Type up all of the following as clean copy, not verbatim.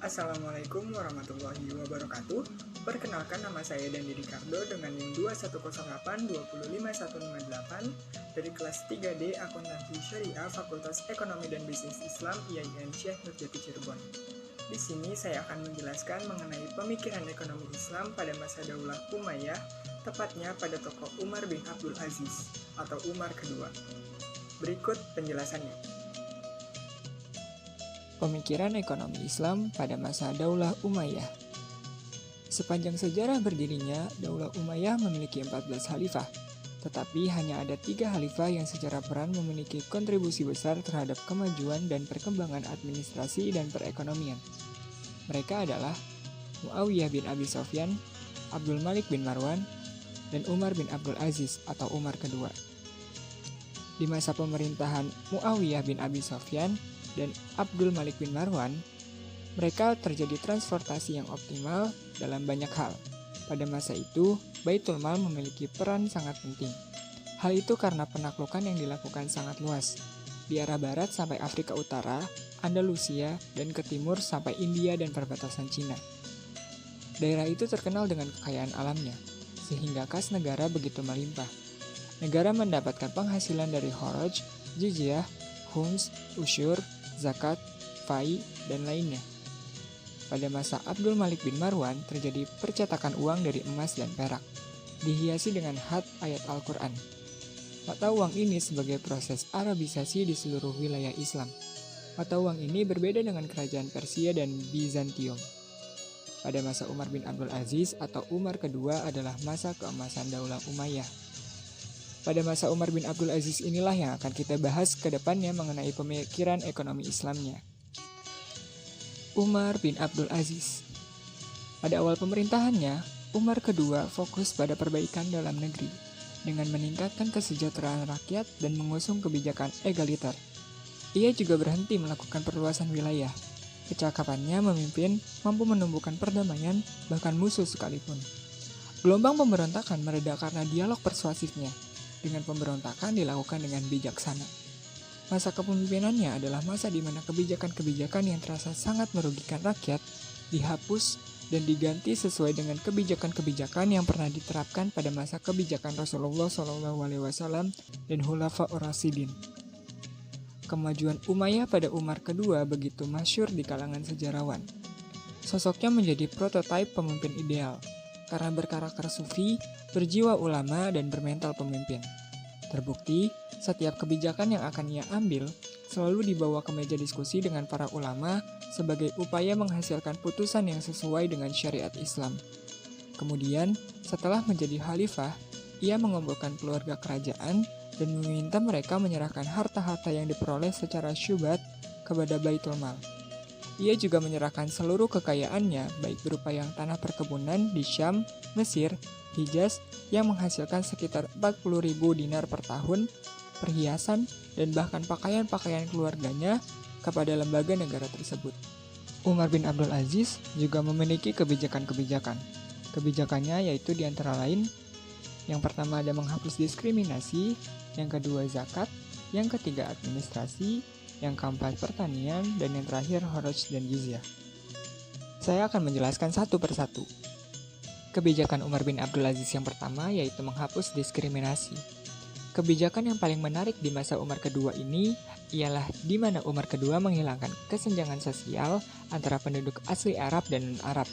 Assalamualaikum warahmatullahi wabarakatuh. Perkenalkan, nama saya Dandi Ricardo dengan NIM 2108 dari kelas 3D Akuntansi Syariah Fakultas Ekonomi dan Bisnis Islam IAIN Syekh Nurjati Cirebon. Di sini saya akan menjelaskan mengenai pemikiran ekonomi Islam pada masa Daulah Umayyah, tepatnya pada tokoh Umar bin Abdul Aziz atau Umar kedua. Berikut penjelasannya. Pemikiran ekonomi Islam pada masa Daulah Umayyah. Sepanjang sejarah berdirinya, Daulah Umayyah memiliki 14 khalifah, tetapi hanya ada 3 khalifah yang secara peran memiliki kontribusi besar terhadap kemajuan dan perkembangan administrasi dan perekonomian. Mereka adalah Muawiyah bin Abi Sofyan, Abdul Malik bin Marwan, dan Umar bin Abdul Aziz atau Umar kedua. Di masa pemerintahan Muawiyah bin Abi Sofyan dan Abdul Malik bin Marwan, mereka terjadi transportasi yang optimal dalam banyak hal. Pada masa itu, Baitul Mal memiliki peran sangat penting. Hal itu karena penaklukan yang dilakukan sangat luas, di arah barat sampai Afrika Utara, Andalusia, dan ke timur sampai India dan perbatasan Cina. Daerah itu terkenal dengan kekayaan alamnya, sehingga kas negara begitu melimpah. Negara mendapatkan penghasilan dari kharaj, jizyah, khums, usyur, zakat, fai, dan lainnya. Pada masa Abdul Malik bin Marwan terjadi percetakan uang dari emas dan perak, dihiasi dengan khat ayat Al-Quran. Mata uang ini sebagai proses Arabisasi di seluruh wilayah Islam. Mata uang ini berbeda dengan kerajaan Persia dan Bizantium. Pada masa Umar bin Abdul Aziz atau Umar kedua adalah masa keemasan Daulah Umayyah. Pada masa Umar bin Abdul Aziz inilah yang akan kita bahas ke depannya mengenai pemikiran ekonomi Islamnya. Umar bin Abdul Aziz. Pada awal pemerintahannya, Umar kedua fokus pada perbaikan dalam negeri dengan meningkatkan kesejahteraan rakyat dan mengusung kebijakan egaliter. Ia juga berhenti melakukan perluasan wilayah. Kecakapannya memimpin mampu menumbuhkan perdamaian bahkan musuh sekalipun. Gelombang pemberontakan mereda karena dialog persuasifnya. Dengan pemberontakan dilakukan dengan bijaksana. Masa kepemimpinannya adalah masa di mana kebijakan-kebijakan yang terasa sangat merugikan rakyat dihapus dan diganti sesuai dengan kebijakan-kebijakan yang pernah diterapkan pada masa kebijakan Rasulullah SAW dan Khulafaur Rasyidin. Kemajuan Umayyah pada Umar kedua begitu masyhur di kalangan sejarawan. Sosoknya menjadi prototipe pemimpin ideal karena berkarakter sufi, berjiwa ulama, dan bermental pemimpin. Terbukti, setiap kebijakan yang akan ia ambil selalu dibawa ke meja diskusi dengan para ulama sebagai upaya menghasilkan putusan yang sesuai dengan syariat Islam. Kemudian, setelah menjadi khalifah, ia mengumpulkan keluarga kerajaan dan meminta mereka menyerahkan harta-harta yang diperoleh secara syubhat kepada Baitul Mal. Ia juga menyerahkan seluruh kekayaannya, baik berupa yang tanah perkebunan di Syam, Mesir, Hijaz, yang menghasilkan sekitar 40.000 dinar per tahun, perhiasan, dan bahkan pakaian-pakaian keluarganya kepada lembaga negara tersebut. Umar bin Abdul Aziz juga memiliki kebijakan-kebijakan. Kebijakannya yaitu diantara lain, yang pertama ada menghapus diskriminasi, yang kedua zakat, yang ketiga administrasi, yang keempat pertanian, dan yang terakhir kharaj dan jizyah. Saya akan menjelaskan satu persatu. Kebijakan Umar bin Abdul Aziz yang pertama yaitu menghapus diskriminasi. Kebijakan yang paling menarik di masa Umar kedua ini ialah di mana Umar kedua menghilangkan kesenjangan sosial antara penduduk asli Arab dan non-Arab,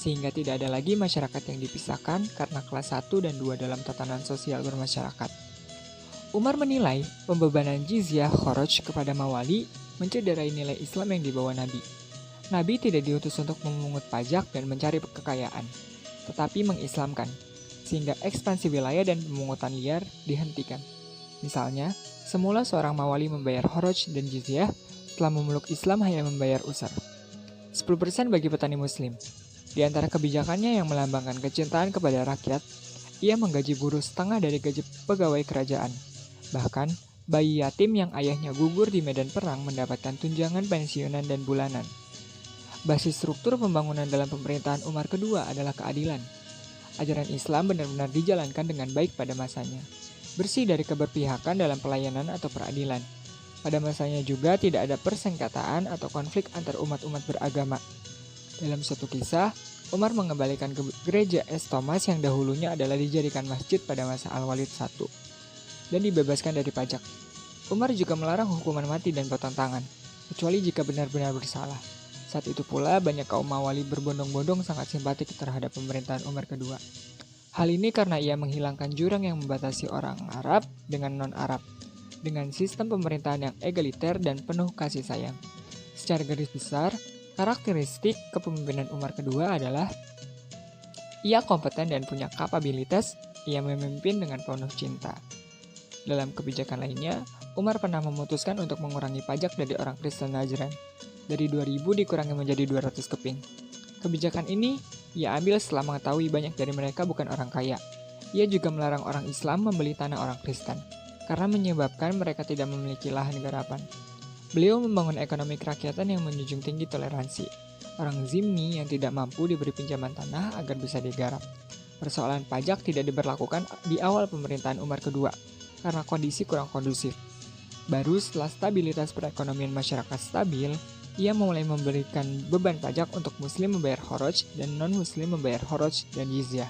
sehingga tidak ada lagi masyarakat yang dipisahkan karena kelas 1 dan 2 dalam tatanan sosial bermasyarakat. Umar menilai pembebanan jizyah kharaj kepada mawali mencederai nilai Islam yang dibawa Nabi. Nabi tidak diutus untuk memungut pajak dan mencari kekayaan, tetapi mengislamkan, sehingga ekspansi wilayah dan pemungutan liar dihentikan. Misalnya, semula seorang mawali membayar kharaj dan jizyah, setelah memeluk Islam hanya membayar usar. 10% bagi petani muslim. Di antara kebijakannya yang melambangkan kecintaan kepada rakyat, ia menggaji buruh setengah dari gaji pegawai kerajaan. Bahkan, bayi yatim yang ayahnya gugur di medan perang mendapatkan tunjangan pensiunan dan bulanan. Basis struktur pembangunan dalam pemerintahan Umar kedua adalah keadilan. Ajaran Islam benar-benar dijalankan dengan baik pada masanya. Bersih dari keberpihakan dalam pelayanan atau peradilan. Pada masanya juga tidak ada persengketaan atau konflik antar umat-umat beragama. Dalam suatu kisah, Umar mengembalikan ke gereja Es Thomas yang dahulunya adalah dijadikan masjid pada masa Al-Walid I dan dibebaskan dari pajak. Umar juga melarang hukuman mati dan potong tangan, kecuali jika benar-benar bersalah. Saat itu pula banyak kaum Mawali berbondong-bondong sangat simpatik terhadap pemerintahan Umar kedua. Hal ini karena ia menghilangkan jurang yang membatasi orang Arab dengan non-Arab, dengan sistem pemerintahan yang egaliter dan penuh kasih sayang. Secara garis besar, karakteristik kepemimpinan Umar kedua adalah ia kompeten dan punya kapabilitas, ia memimpin dengan penuh cinta. Dalam kebijakan lainnya, Umar pernah memutuskan untuk mengurangi pajak dari orang Kristen Najran. Dari 2.000 dikurangi menjadi 200 keping. Kebijakan ini ia ambil setelah mengetahui banyak dari mereka bukan orang kaya. Ia juga melarang orang Islam membeli tanah orang Kristen, karena menyebabkan mereka tidak memiliki lahan garapan. Beliau membangun ekonomi kerakyatan yang menjunjung tinggi toleransi. Orang Zimmi yang tidak mampu diberi pinjaman tanah agar bisa digarap. Persoalan pajak tidak diberlakukan di awal pemerintahan Umar kedua, karena kondisi kurang kondusif. Baru setelah stabilitas perekonomian masyarakat stabil, ia mulai memberikan beban pajak untuk Muslim membayar kharaj dan non-Muslim membayar kharaj dan jizyah.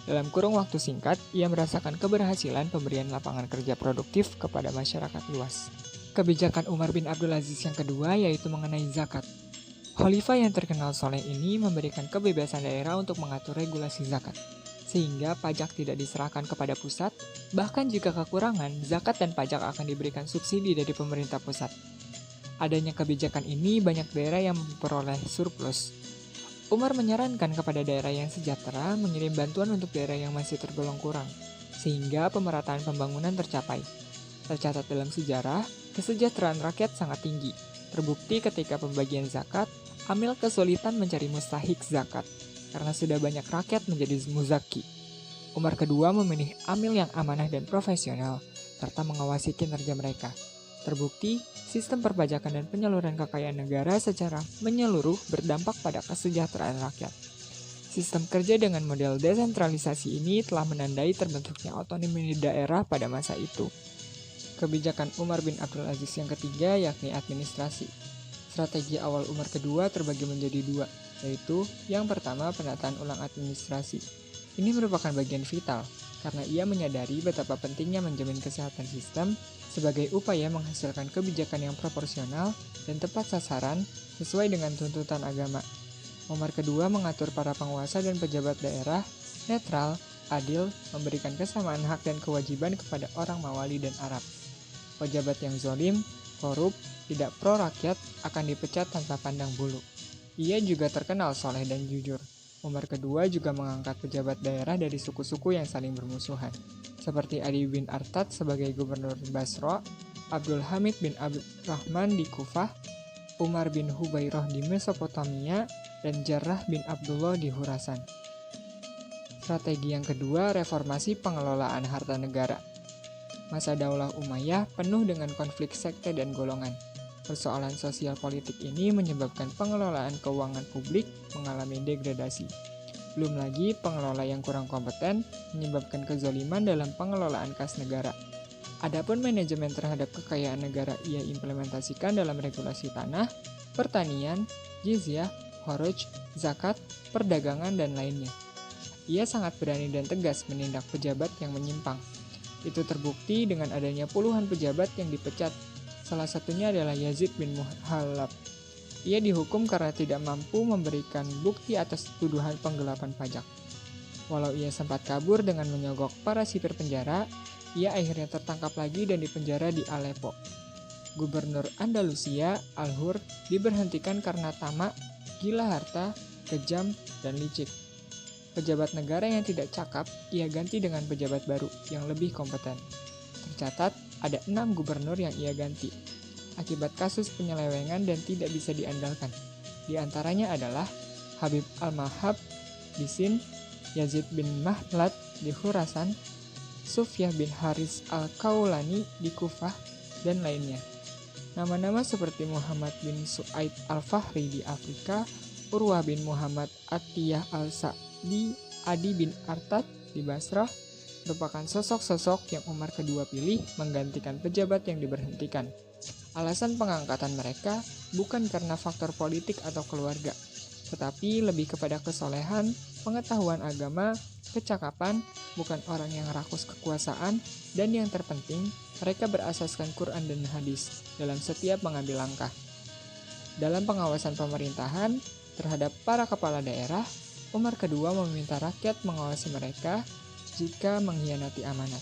Dalam kurung waktu singkat, ia merasakan keberhasilan pemberian lapangan kerja produktif kepada masyarakat luas. Kebijakan Umar bin Abdul Aziz yang kedua yaitu mengenai zakat. Khalifah yang terkenal soleh ini memberikan kebebasan daerah untuk mengatur regulasi zakat, sehingga pajak tidak diserahkan kepada pusat, bahkan jika kekurangan, zakat dan pajak akan diberikan subsidi dari pemerintah pusat. Adanya kebijakan ini, banyak daerah yang memperoleh surplus. Umar menyarankan kepada daerah yang sejahtera mengirim bantuan untuk daerah yang masih tergolong kurang, sehingga pemerataan pembangunan tercapai. Tercatat dalam sejarah, kesejahteraan rakyat sangat tinggi. Terbukti ketika pembagian zakat, Amil kesulitan mencari mustahik zakat, karena sudah banyak rakyat menjadi muzaki. Umar kedua memilih Amil yang amanah dan profesional, serta mengawasi kinerja mereka. Terbukti, sistem perpajakan dan penyaluran kekayaan negara secara menyeluruh berdampak pada kesejahteraan rakyat. Sistem kerja dengan model desentralisasi ini telah menandai terbentuknya otonomi daerah pada masa itu. Kebijakan Umar bin Abdul Aziz yang ketiga yakni administrasi. Strategi awal Umar kedua terbagi menjadi dua, yaitu yang pertama penataan ulang administrasi. Ini merupakan bagian vital, karena ia menyadari betapa pentingnya menjamin kesehatan sistem sebagai upaya menghasilkan kebijakan yang proporsional dan tepat sasaran sesuai dengan tuntutan agama. Umar kedua mengatur para penguasa dan pejabat daerah netral, adil, memberikan kesamaan hak dan kewajiban kepada orang Mawali dan Arab. Pejabat yang zalim, korup, tidak pro rakyat akan dipecat tanpa pandang bulu. Ia juga terkenal soleh dan jujur. Umar kedua juga mengangkat pejabat daerah dari suku-suku yang saling bermusuhan, seperti Ali bin Artad sebagai gubernur Basra, Abdul Hamid bin Abdurrahman di Kufah, Umar bin Hubairah di Mesopotamia, dan Jarrah bin Abdullah di Khurasan. Strategi yang kedua, reformasi pengelolaan harta negara. Masa Daulah Umayyah penuh dengan konflik sekte dan golongan. Persoalan sosial politik ini menyebabkan pengelolaan keuangan publik mengalami degradasi. Belum lagi pengelola yang kurang kompeten menyebabkan kezaliman dalam pengelolaan kas negara. Adapun manajemen terhadap kekayaan negara ia implementasikan dalam regulasi tanah, pertanian, jizyah, kharaj, zakat, perdagangan, dan lainnya. Ia sangat berani dan tegas menindak pejabat yang menyimpang. Itu terbukti dengan adanya puluhan pejabat yang dipecat. Salah satunya adalah Yazid bin Muhallab. Ia dihukum karena tidak mampu memberikan bukti atas tuduhan penggelapan pajak. Walau ia sempat kabur dengan menyogok para sipir penjara, ia akhirnya tertangkap lagi dan dipenjara di Aleppo. Gubernur Andalusia, Al-Hur, diberhentikan karena tamak, gila harta, kejam, dan licik. Pejabat negara yang tidak cakap, ia ganti dengan pejabat baru yang lebih kompeten. Tercatat, ada 6 gubernur yang ia ganti, akibat kasus penyelewengan dan tidak bisa diandalkan. Di antaranya adalah Habib al-Mahab di Sin, Yazid bin Mahlad di Khurasan, Sufyah bin Haris al-Kaulani di Kufah, dan lainnya. Nama-nama seperti Muhammad bin Su'aid al-Fahri di Afrika, Urwah bin Muhammad Atiyah al-Sa'di, Adi bin Artad di Basrah, merupakan sosok-sosok yang Umar kedua pilih menggantikan pejabat yang diberhentikan. Alasan pengangkatan mereka bukan karena faktor politik atau keluarga, tetapi lebih kepada kesolehan, pengetahuan agama, kecakapan, bukan orang yang rakus kekuasaan, dan yang terpenting, mereka berasaskan Quran dan hadis dalam setiap mengambil langkah. Dalam pengawasan pemerintahan terhadap para kepala daerah, Umar kedua meminta rakyat mengawasi mereka jika mengkhianati amanat.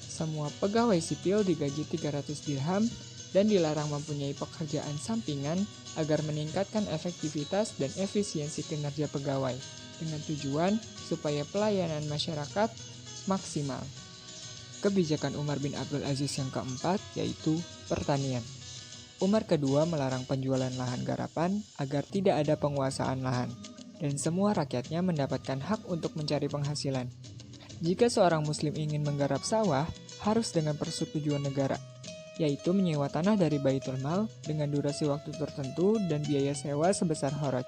Semua pegawai sipil digaji 300 dirham dan dilarang mempunyai pekerjaan sampingan agar meningkatkan efektivitas dan efisiensi kinerja pegawai dengan tujuan supaya pelayanan masyarakat maksimal. Kebijakan Umar bin Abdul Aziz yang keempat yaitu pertanian. Umar kedua melarang penjualan lahan garapan agar tidak ada penguasaan lahan dan semua rakyatnya mendapatkan hak untuk mencari penghasilan. Jika seorang muslim ingin menggarap sawah, harus dengan persetujuan negara, yaitu menyewa tanah dari Baitul Mal dengan durasi waktu tertentu dan biaya sewa sebesar kharaj.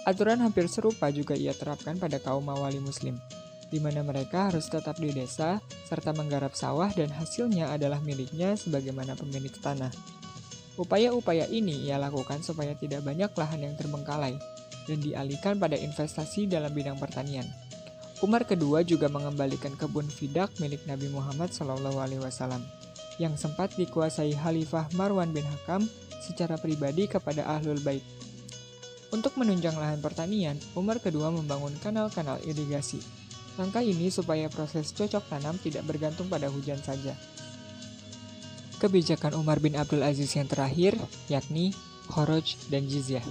Aturan hampir serupa juga ia terapkan pada kaum mawali muslim, di mana mereka harus tetap di desa serta menggarap sawah dan hasilnya adalah miliknya sebagaimana pemilik tanah. Upaya-upaya ini ia lakukan supaya tidak banyak lahan yang terbengkalai dan dialihkan pada investasi dalam bidang pertanian. Umar kedua juga mengembalikan kebun Fidak milik Nabi Muhammad SAW yang sempat dikuasai Khalifah Marwan bin Hakam secara pribadi kepada Ahlul Bait. Untuk menunjang lahan pertanian, Umar kedua membangun kanal-kanal irigasi. Langkah ini supaya proses cocok tanam tidak bergantung pada hujan saja. Kebijakan Umar bin Abdul Aziz yang terakhir, yakni kharaj dan jizyah.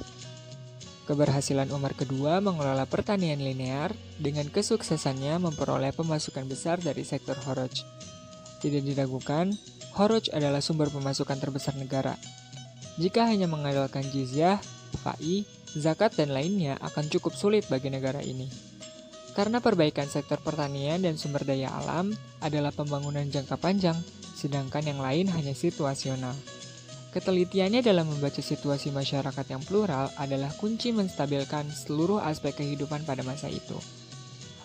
Keberhasilan Umar kedua mengelola pertanian linear dengan kesuksesannya memperoleh pemasukan besar dari sektor kharaj. Tidak diragukan, kharaj adalah sumber pemasukan terbesar negara. Jika hanya mengandalkan jizyah, fai, zakat dan lainnya akan cukup sulit bagi negara ini. Karena perbaikan sektor pertanian dan sumber daya alam adalah pembangunan jangka panjang, sedangkan yang lain hanya situasional. Ketelitiannya dalam membaca situasi masyarakat yang plural adalah kunci menstabilkan seluruh aspek kehidupan pada masa itu.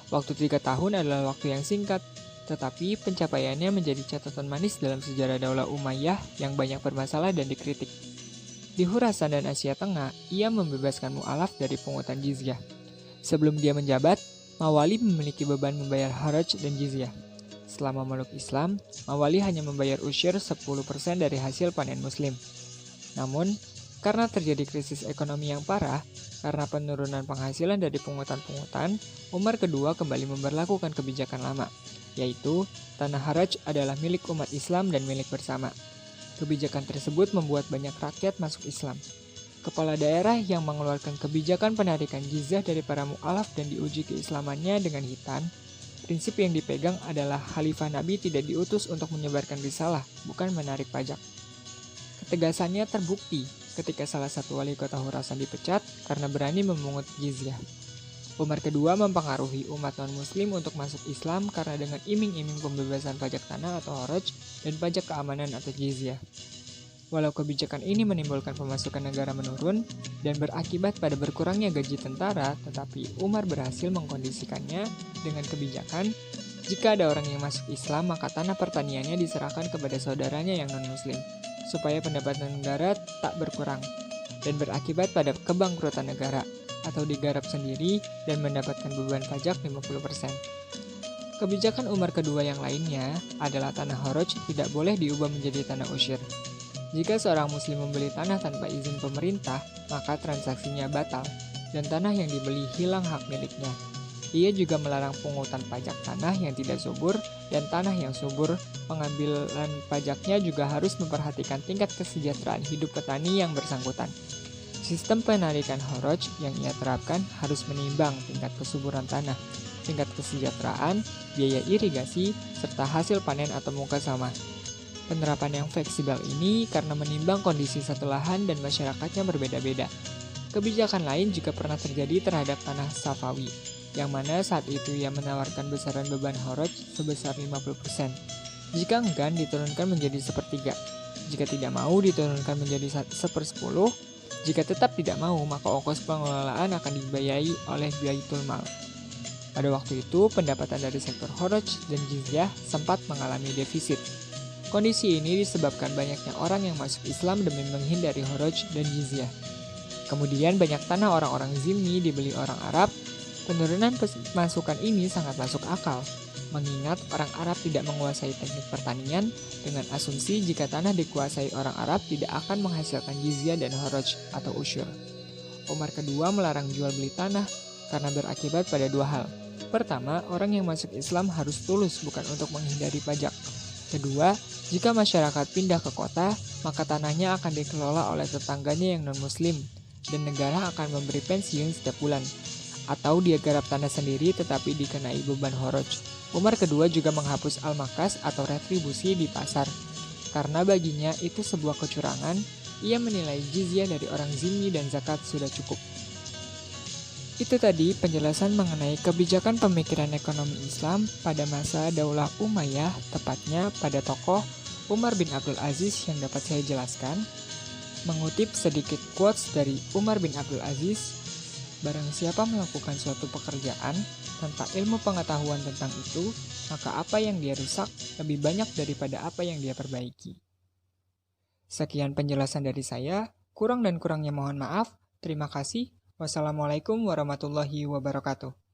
Waktu 3 tahun adalah waktu yang singkat, tetapi pencapaiannya menjadi catatan manis dalam sejarah Daulah Umayyah yang banyak bermasalah dan dikritik. Di Khurasan dan Asia Tengah, ia membebaskan mu'alaf dari pungutan jizyah. Sebelum dia menjabat, Mawali memiliki beban membayar kharaj dan jizyah. Selama memeluk Islam, Mawali hanya membayar usyir 10% dari hasil panen muslim. Namun, karena terjadi krisis ekonomi yang parah, karena penurunan penghasilan dari pungutan-pungutan, Umar kedua kembali memberlakukan kebijakan lama, yaitu tanah kharaj adalah milik umat Islam dan milik bersama. Kebijakan tersebut membuat banyak rakyat masuk Islam. Kepala daerah yang mengeluarkan kebijakan penarikan jizyah dari para mu'alaf dan diuji keislamannya dengan hitan, prinsip yang dipegang adalah Khalifah Nabi tidak diutus untuk menyebarkan risalah, bukan menarik pajak. Ketegasannya terbukti ketika salah satu wali kota Khurasan dipecat karena berani memungut jizyah. Umar kedua mempengaruhi umat non-muslim untuk masuk Islam karena dengan iming-iming pembebasan pajak tanah atau kharaj dan pajak keamanan atau jizyah. Walau kebijakan ini menimbulkan pemasukan negara menurun dan berakibat pada berkurangnya gaji tentara, tetapi Umar berhasil mengkondisikannya dengan kebijakan, jika ada orang yang masuk Islam maka tanah pertaniannya diserahkan kepada saudaranya yang non-muslim, supaya pendapatan negara tak berkurang, dan berakibat pada kebangkrutan negara, atau digarap sendiri dan mendapatkan beban pajak 50%. Kebijakan Umar kedua yang lainnya adalah tanah kharaj tidak boleh diubah menjadi tanah usyir. Jika seorang muslim membeli tanah tanpa izin pemerintah, maka transaksinya batal, dan tanah yang dibeli hilang hak miliknya. Ia juga melarang pungutan pajak tanah yang tidak subur, dan tanah yang subur, pengambilan pajaknya juga harus memperhatikan tingkat kesejahteraan hidup petani yang bersangkutan. Sistem penarikan kharaj yang ia terapkan harus menimbang tingkat kesuburan tanah, tingkat kesejahteraan, biaya irigasi, serta hasil panen atau muka sawah. Penerapan yang fleksibel ini karena menimbang kondisi satu lahan dan masyarakatnya berbeda-beda. Kebijakan lain juga pernah terjadi terhadap tanah Safawi, yang mana saat itu ia menawarkan besaran beban kharaj sebesar 50%. Jika enggan, diturunkan menjadi 1/3. Jika tidak mau, diturunkan menjadi 1/10. Jika tetap tidak mau, maka ongkos pengelolaan akan dibiayai oleh Baitul Mal. Pada waktu itu, pendapatan dari sektor kharaj dan jizyah sempat mengalami defisit. Kondisi ini disebabkan banyaknya orang yang masuk Islam demi menghindari kharaj dan jizyah. Kemudian banyak tanah orang-orang Zimmi dibeli orang Arab. Penurunan masukan ini sangat masuk akal, mengingat orang Arab tidak menguasai teknik pertanian dengan asumsi jika tanah dikuasai orang Arab tidak akan menghasilkan jizyah dan kharaj atau usyur. Umar kedua melarang jual beli tanah karena berakibat pada dua hal. Pertama, orang yang masuk Islam harus tulus bukan untuk menghindari pajak. Kedua, jika masyarakat pindah ke kota, maka tanahnya akan dikelola oleh tetangganya yang non-muslim, dan negara akan memberi pensiun setiap bulan. Atau dia garap tanah sendiri tetapi dikenai beban kharaj. Umar kedua juga menghapus al-makas atau retribusi di pasar. Karena baginya itu sebuah kecurangan, ia menilai jizyah dari orang Zimmi dan zakat sudah cukup. Itu tadi penjelasan mengenai kebijakan pemikiran ekonomi Islam pada masa Daulah Umayyah, tepatnya pada tokoh Umar bin Abdul Aziz yang dapat saya jelaskan. Mengutip sedikit quotes dari Umar bin Abdul Aziz, barang siapa melakukan suatu pekerjaan tanpa ilmu pengetahuan tentang itu, maka apa yang dia rusak lebih banyak daripada apa yang dia perbaiki. Sekian penjelasan dari saya, kurang dan kurangnya mohon maaf. Terima kasih. Wassalamualaikum warahmatullahi wabarakatuh.